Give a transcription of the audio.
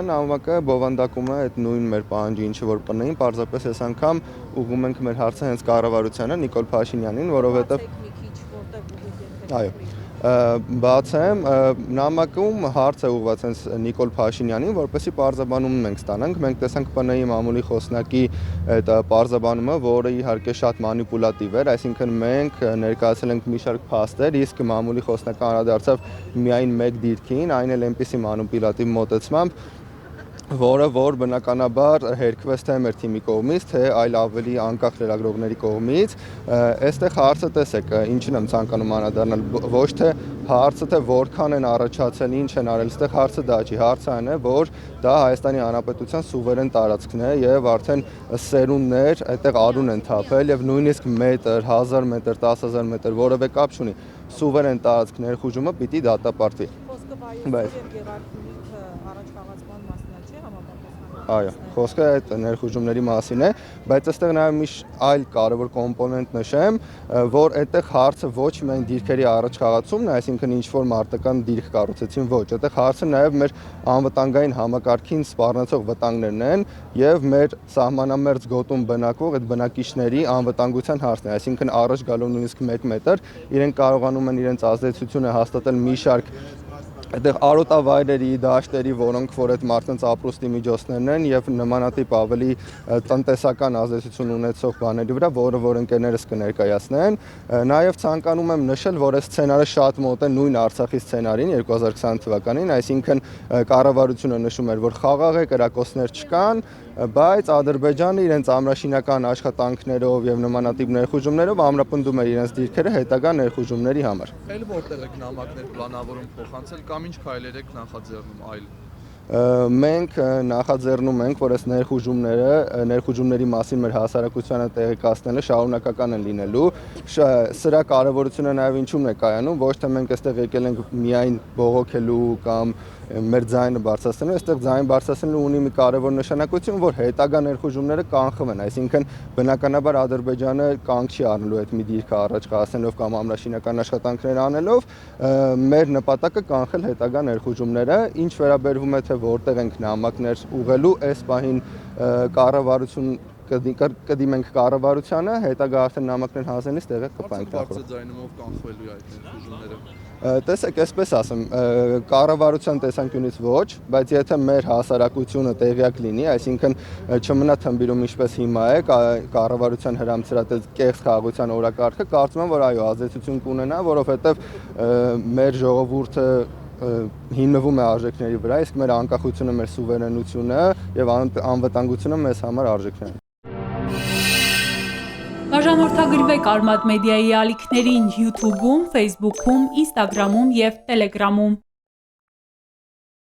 նամակը բովանդակում է այդ նույն մեր պահանջի, ինչը որ պնեին, պարզապես այս անգամ ուղղում ենք մեր հարցը հենց կառավարությանը, Նիկոլ Փաշինյանին, որովհետև այո, բացեմ, նամակում հարց է ուղղված հենց Նիկոլ Փաշինյանին, որպեսզի պարզաբանումն մենք ստանանք։ Մենք տեսանք ՊՆ-ի մամուլի խոսնակի այդ պարզաբանումը, որը իհարկե շատ մանիպուլատիվ էր, այսինքն մենք ներկայացրել ենք մի շարք փաստեր, իսկ մամուլի խոսնակը անդրադարձավ միայն մեկ դիրքին, այն էլ այնպիսի մանիպուլատիվ մոտեցմամբ, որ բնականաբար հերքվեց թե մեր թիմի կողմից, թե այլ ավելի անկախ լրագրողների կողմից։ Այստեղ հարցը տեսեք, ինչին եմ ցանկանում անդրադառնալ, ոչ թե հարցը թե որքան են առաջացել, ինչ են արել, այստեղ հարցը դա չի, հարցը այն է, որ դա Հայաստանի Հանրապետության սուվերեն տարածքն է եւ արդեն սերունդներ այդտեղ արուն են թափել եւ նույնիսկ մետր, 1000 մետր, 10000 մետր որևէ կապ չունի։ Սուվերեն տարածք ներխուժումը պիտի դատապարտվի։ Այո, խոսքը այդ ներխուժումների մասին է, բայց այստեղ նաև մի այլ կարևոր կոմպոնենտ նշեմ, որ այդտեղ հարցը ոչ միայն դիրքերի առաջխաղացումն է, այսինքն ինչ-որ մարտական դիրք կառուցեցին, ոչ, այդտեղ հարցը նաև մեր անվտանգային համակարգին սպառնացող վտանգներն են եւ մեր սահմանամերձ գոտում բնակվող այդ բնակիչների անվտանգության հարցն է, այսինքն առաջ գալով նույնիսկ 1 մետր, իրենք կարողանում են իրենց ազդեցությունը հաստատել մի շարք այդտեղ արոտավայրերի, դաշտերի, որոնք որ այդ մարդկանց ապրուստի միջոցներն են եւ նմանատիպ ավելի տնտեսական ազդեցություն ունեցող բաների վրա, որ ընկերներս կներկայացնեն։ Նաեւ ցանկանում եմ նշել, որ այս սցենարը շատ մոտ է նույն Արցախի սցենարին 2020 թվականին, այսինքն կառավարությունը նշում էր, որ խաղաղ է, կրակոցներ չկան, բայց Ադրբեջանը իրենց ամրաշինական աշխատանքներով եւ նմանատիպ ներխուժումներով ամրապնդում էր իրենց դիրքերը հետագա ներխուժումների համար։ Էլ որտեղ եք նամակներ պլանավորում փոխանցել կամ ինչ քայլեր եք նախաձեռնում այլ։ Մենք նախաձեռնում ենք, որ այս ներխուժումների մասին մեր հասարակությանը տեղեկացնելը շարունակական են լինելու։ Սրա կարևորությունը նաև ինչու՞մն է կայանում, ոչ թե մենք այստեղ եկել ենք միայն բողոքելու կամ մեր ձայնը բարձրացնելու, այստեղ ձայն բարձրացնելու ունի մի կարևոր նշանակություն, որ հետագա ներխուժումները կանխվեն, այսինքն բնականաբար Ադրբեջանը կանգ չի առնելու այդ մի դիրքը առաջ կասնելով կամ ամրաշինական աշխատանքներ անելով, մեր նպատակը կանխել հետագա ներխուժումները, ինչ վերաբերվում է թե որտեղ ենք նամակներ ուղղելու, այս պահին կառավարություն կդիմենք կառավարությանը, հետագա արդեն նամակներ հանձնելիս տեղը կպայենք բարձրաձայնումով կանխվելու այդ ներխուժումները։ Տեսեք, այսպես ասեմ, կառավարության տեսանկյունից ոչ, բայց եթե մեր հասարակությունը տեղյակ լինի, այսինքն չմնա թմբիրում ինչպես հիմա է, կառավարության հրամցրած կեղծ խաղաղության օրակարգը, կարծում եմ, որ այո, ազդեցություն կունենա, որովհետև մեր ժողովուրդը հիմնվում է արժեքների վրա, իսկ մեր անկախությունը, մեր սուվերենությունը եւ անվտանգությունը մեզ համար արժեքներ են։ Բաժանորդագրվեք Արմադ մեդիայի ալիքներին YouTube-ում, Facebook-ում, Instagram-ում և Telegram-ում։